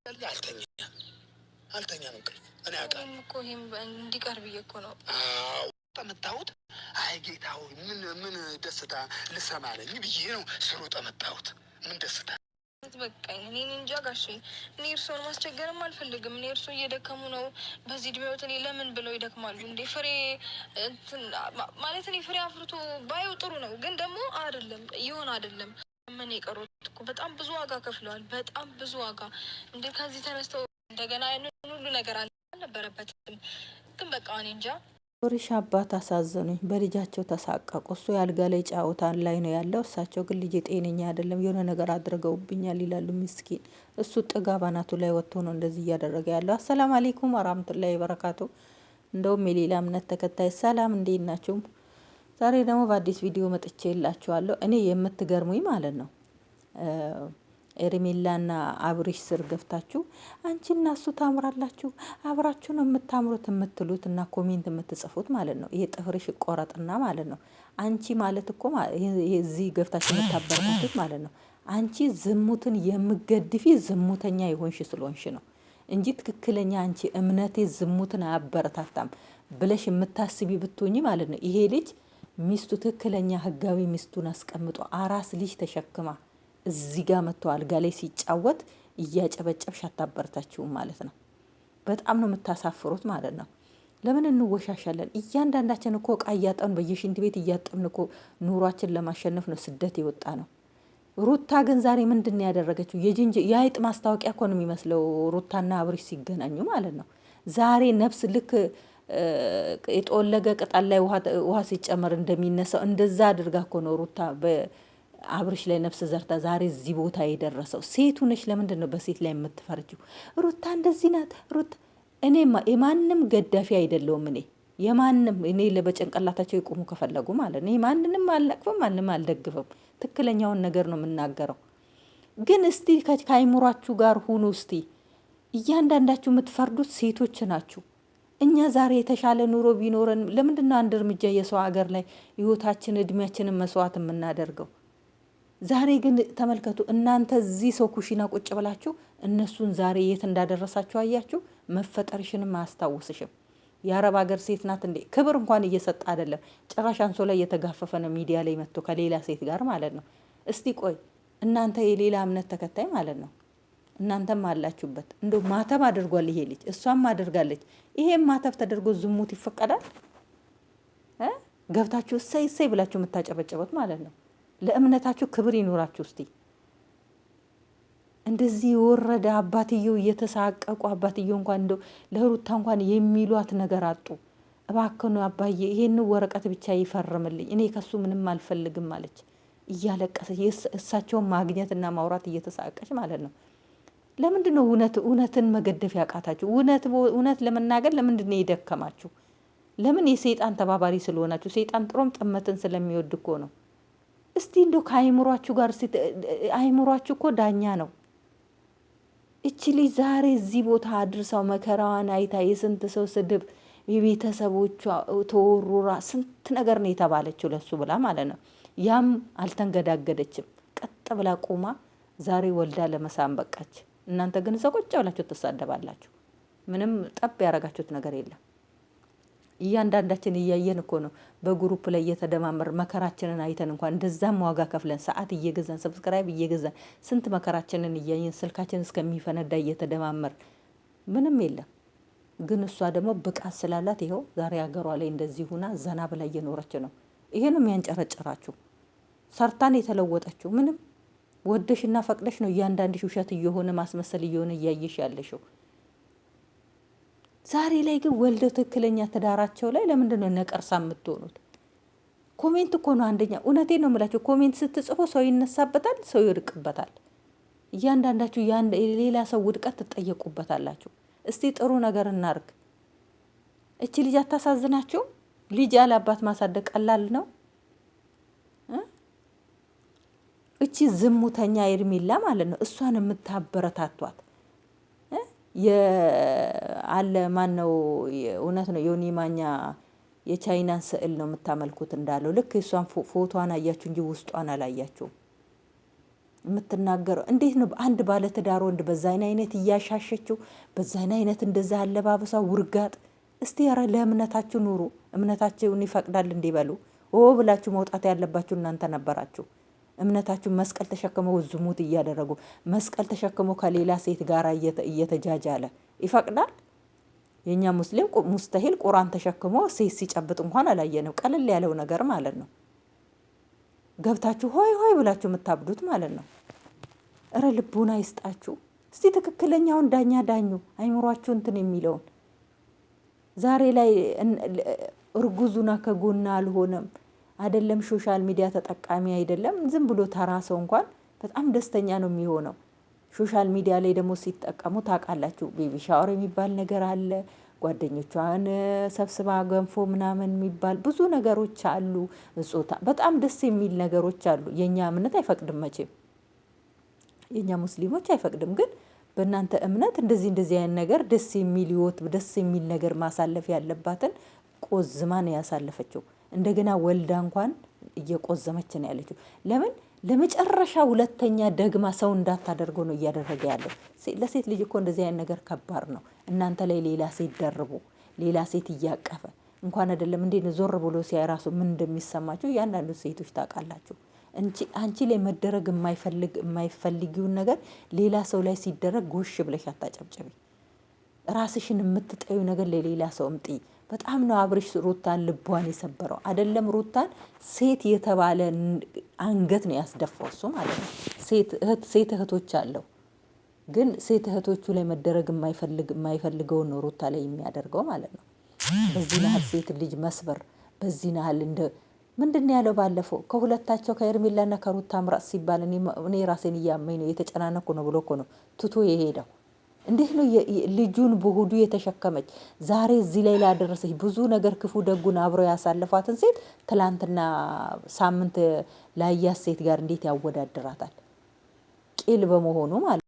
አልተኛም እንቅልፍ እኔ አውቃለሁ እኮ ይሄም እንዲቀር ብዬ እኮ ነው። አዎ ጠመጣሁት። አይ ጌታ ሆይ ምን ደስታ ልሰማለኝ ብዬ ነው ስሮጥ መጣሁት። ምን ደስታ በቃኝ። እኔ እንጃ ጋሼ፣ እኔ እርስዎን ማስቸገርም አልፈልግም። እኔ እርስዎ እየደከሙ ነው በዚህ እድሜዎት። እኔ ለምን ብለው ይደክማሉ እንዴ? ፍሬ ማለት እኔ ፍሬ አፍርቶ ባየው ጥሩ ነው፣ ግን ደግሞ አይደለም ይሆን አይደለም። ምን የቀሩት እኮ በጣም ብዙ ዋጋ ከፍለዋል። በጣም ብዙ ዋጋ እንዴ! ከዚህ ተነስተው እንደገና ያንን ሁሉ ነገር አልነበረበትም። ግን በቃ እኔ እንጃ። ሪሽ አባት አሳዘኑኝ። በልጃቸው ተሳቀቁ። እሱ ያልጋ ላይ ጫወታን ላይ ነው ያለው። እሳቸው ግን ልጅ ጤነኛ አይደለም የሆነ ነገር አድርገውብኛል ይላሉ። ምስኪን እሱ ጥጋብ አናቱ ላይ ወጥቶ ነው እንደዚህ እያደረገ ያለው። አሰላም አለይኩም ወራህመቱላሂ ወበረካቱ። እንደውም የሌላ እምነት ተከታይ ሰላም፣ እንዴት ናችሁ? ዛሬ ደግሞ በአዲስ ቪዲዮ መጥቼ የላችኋለሁ። እኔ የምትገርሙኝ ማለት ነው ኤርሜላና አብሪሽ ስር ገብታችሁ አንቺና እሱ ታምራላችሁ፣ አብራችሁ ነው የምታምሩት የምትሉት እና ኮሜንት የምትጽፉት ማለት ነው። ይሄ ጥፍርሽ ይቆረጥና ማለት ነው። አንቺ ማለት እኮ እዚህ ገብታችሁ የምታበረታቱት ማለት ነው። አንቺ ዝሙትን የምገድፊ ዝሙተኛ የሆንሽ ስለሆንሽ ነው እንጂ ትክክለኛ አንቺ እምነቴ ዝሙትን አያበረታታም ብለሽ የምታስቢ ብትሆኚ ማለት ነው። ይሄ ልጅ ሚስቱ ትክክለኛ ህጋዊ ሚስቱን አስቀምጦ አራስ ልጅ ተሸክማ እዚህ ጋር መጥቶ አልጋ ላይ ሲጫወት እያጨበጨብሽ አታበረታችሁም ማለት ነው። በጣም ነው የምታሳፍሩት ማለት ነው። ለምን እንወሻሻለን? እያንዳንዳችን እኮ እቃ እያጠን በየሽንት ቤት እያጠብን እኮ ኑሯችን ለማሸነፍ ነው ስደት የወጣ ነው። ሩታ ግን ዛሬ ምንድን ያደረገችው? የአይጥ ማስታወቂያ እኮ ነው የሚመስለው ሩታና አብሪሽ ሲገናኙ ማለት ነው። ዛሬ ነፍስ ልክ የጠወለገ ቅጠል ላይ ውሃ ሲጨመር እንደሚነሳው እንደዛ አድርጋ እኮ ነው ሩታ አብርሽ ላይ ነፍስ ዘርታ ዛሬ እዚህ ቦታ የደረሰው። ሴቱ ነሽ፣ ለምንድን ነው በሴት ላይ የምትፈርጂው? ሩታ እንደዚህ ናት። ሩታ እኔ የማንም ገዳፊ አይደለሁም። እኔ የማንም እኔ በጭንቅላታቸው ይቆሙ ከፈለጉ ማለት ነው። ማንንም አልነቅፍም፣ ማንንም አልደግፍም። ትክክለኛውን ነገር ነው የምናገረው። ግን እስቲ ከአይምሯችሁ ጋር ሁኑ። እስቲ እያንዳንዳችሁ የምትፈርዱት ሴቶች ናችሁ። እኛ ዛሬ የተሻለ ኑሮ ቢኖረን ለምንድን ነው አንድ እርምጃ የሰው ሀገር ላይ ህይወታችን እድሜያችንን መስዋዕት የምናደርገው? ዛሬ ግን ተመልከቱ። እናንተ እዚህ ሰው ኩሽና ቁጭ ብላችሁ እነሱን ዛሬ የት እንዳደረሳችሁ አያችሁ። መፈጠርሽንም አያስታውስሽም። የአረብ ሀገር ሴት ናት እንዴ? ክብር እንኳን እየሰጠ አይደለም። ጭራሽ አንሶ ላይ እየተጋፈፈ ነው ሚዲያ ላይ መጥቶ ከሌላ ሴት ጋር ማለት ነው። እስቲ ቆይ እናንተ የሌላ እምነት ተከታይ ማለት ነው። እናንተም አላችሁበት። እንደው ማተብ አድርጓል ይሄ ልጅ፣ እሷም አድርጋለች። ይሄም ማተብ ተደርጎ ዝሙት ይፈቀዳል? ገብታችሁ እሰይ እሰይ ብላችሁ የምታጨበጨበት ማለት ነው። ለእምነታችሁ ክብር ይኖራችሁ። እስቲ እንደዚህ የወረደ አባትየው እየተሳቀቁ አባትየው እንኳን እንደው ለሩታ እንኳን የሚሏት ነገር አጡ። እባክህ አባዬ ይሄን ወረቀት ብቻ ይፈርምልኝ፣ እኔ ከሱ ምንም አልፈልግም አለች እያለቀሰች። እሳቸውን ማግኘትና ማውራት እየተሳቀች ማለት ነው። ለምንድን ነው እውነትን መገደፍ ያቃታችሁ? እውነት ለመናገር ለምንድን ነው የደከማችሁ? ለምን? የሰይጣን ተባባሪ ስለሆናችሁ። ሰይጣን ጥሮም ጥመትን ስለሚወድ እኮ ነው። እስቲ እንደው ከአይምሯችሁ ጋር አይምሯችሁ እኮ ዳኛ ነው። እቺ ልጅ ዛሬ እዚህ ቦታ አድርሰው መከራዋን አይታ የስንት ሰው ስድብ የቤተሰቦቿ ተወሩራ ስንት ነገር ነው የተባለችው ለሱ ብላ ማለት ነው። ያም አልተንገዳገደችም። ቀጥ ብላ ቆማ ዛሬ ወልዳ ለመሳም በቃች። እናንተ ግን እዛ ቁጭ ብላችሁ ትሳደባላችሁ። ምንም ጠብ ያረጋችሁት ነገር የለም። እያንዳንዳችን እያየን እኮ ነው በግሩፕ ላይ እየተደማመር መከራችንን አይተን እንኳን እንደዛም ዋጋ ከፍለን ሰዓት እየገዛን ሰብስክራይብ እየገዛን ስንት መከራችንን እያየን ስልካችን እስከሚፈነዳ እየተደማመር ምንም የለም። ግን እሷ ደግሞ ብቃት ስላላት ይኸው ዛሬ ሀገሯ ላይ እንደዚህ ሁና ዘና ብላ እየኖረች ነው። ይሄ ነው የሚያንጨረጭራችሁ። ሰርታን የተለወጠችው ምንም ወደሽና ፈቅደሽ ነው። እያንዳንድሽ ውሸት እየሆነ ማስመሰል እየሆነ እያየሽ ያለሽው። ዛሬ ላይ ግን ወልደው ትክክለኛ ትዳራቸው ላይ ለምንድን ነው ነቀርሳ የምትሆኑት? ኮሜንት እኮ ነው አንደኛ። እውነቴን ነው የምላችሁ። ኮሜንት ስትጽፉ ሰው ይነሳበታል፣ ሰው ይርቅበታል። እያንዳንዳችሁ ሌላ ሰው ውድቀት ትጠየቁበታላችሁ። እስቲ ጥሩ ነገር እናርግ። እቺ ልጅ አታሳዝናችሁ? ልጅ ያለ አባት ማሳደግ ቀላል ነው? እቺ ዝሙተኛ ኤርሜላ ማለት ነው። እሷን የምታበረታቷት አለ ማን ነው? እውነት ነው ዮኒ ማኛ የቻይናን ስዕል ነው የምታመልኩት እንዳለው ልክ እሷን ፎቶዋን አያችሁ እንጂ ውስጧን አላያችሁም። የምትናገረው? እንዴት ነው አንድ ባለትዳር ወንድ በዛን አይነት እያሻሸችው በዛን አይነት እንደዛ አለባበሷ ውርጋጥ? እስቲ ኧረ ለእምነታችሁ ኑሩ። እምነታችሁን ይፈቅዳል እንዲበሉ ብላችሁ መውጣት ያለባችሁ እናንተ ነበራችሁ። እምነታችሁ መስቀል ተሸክመው ዝሙት እያደረጉ መስቀል ተሸክመው ከሌላ ሴት ጋር እየተጃጃለ ይፈቅዳል? የኛ ሙስሊም ሙስተሂል ቁርአን ተሸክሞ ሴት ሲጨብጥ እንኳን አላየነው። ቀለል ያለው ነገር ማለት ነው። ገብታችሁ ሆይ ሆይ ብላችሁ የምታብዱት ማለት ነው። እረ ልቡና ይስጣችሁ። እስቲ ትክክለኛውን ዳኛ ዳኙ። አይምሯችሁ እንትን የሚለውን ዛሬ ላይ እርጉዙና ከጎና አልሆነም አይደለም። ሶሻል ሚዲያ ተጠቃሚ አይደለም። ዝም ብሎ ተራ ሰው እንኳን በጣም ደስተኛ ነው የሚሆነው። ሶሻል ሚዲያ ላይ ደግሞ ሲጠቀሙ ታውቃላችሁ፣ ቤቢ ሻወር የሚባል ነገር አለ። ጓደኞቿን ሰብስባ ገንፎ ምናምን የሚባል ብዙ ነገሮች አሉ። እጾታ በጣም ደስ የሚል ነገሮች አሉ። የኛ እምነት አይፈቅድም መቼም፣ የኛ ሙስሊሞች አይፈቅድም። ግን በእናንተ እምነት እንደዚህ አይነት ነገር ደስ የሚል ህይወት ደስ የሚል ነገር ማሳለፍ ያለባትን ቆዝማ ነው ያሳለፈችው። እንደገና ወልዳ እንኳን እየቆዘመች ነው ያለችው። ለምን ለመጨረሻ ሁለተኛ ደግማ ሰው እንዳታደርገው ነው እያደረገ ያለው። ለሴት ልጅ እኮ እንደዚህ አይነት ነገር ከባድ ነው። እናንተ ላይ ሌላ ሴት ደርቦ ሌላ ሴት እያቀፈ እንኳን አይደለም እንዴ ዞር ብሎ ሲያይ ራሱ ምን እንደሚሰማችሁ እያንዳንዱ ሴቶች ታውቃላችሁ። አንቺ ላይ መደረግ የማይፈልጊውን ነገር ሌላ ሰው ላይ ሲደረግ ጎሽ ብለሽ አታጨብጭቢ። ራስሽን የምትጠዩ ነገር ለሌላ ሰው እምጥይ። በጣም ነው አብርሽ ሩታን ልቧን የሰበረው። አይደለም ሩታን ሴት የተባለ አንገት ነው ያስደፋው እሱ ማለት ነው። ሴት እህቶች አለው፣ ግን ሴት እህቶቹ ላይ መደረግ የማይፈልገውን ነው ሩታ ላይ የሚያደርገው ማለት ነው። በዚህ ናህል ሴት ልጅ መስበር በዚህ ናህል ምንድን ያለው ባለፈው ከሁለታቸው ከኤርሜላና ከሩታ ምራጥ ሲባል እኔ ራሴን እያመኝ ነው የተጨናነኩ ነው ብሎ እኮ ነው ትቶ የሄደው። እንዴት ነው ልጁን በሆዱ የተሸከመች ዛሬ እዚህ ላይ ላደረሰች ብዙ ነገር ክፉ ደጉን አብረው ያሳለፏትን ሴት ትላንትና ሳምንት ላያት ሴት ጋር እንዴት ያወዳድራታል? ቂል በመሆኑ ማለት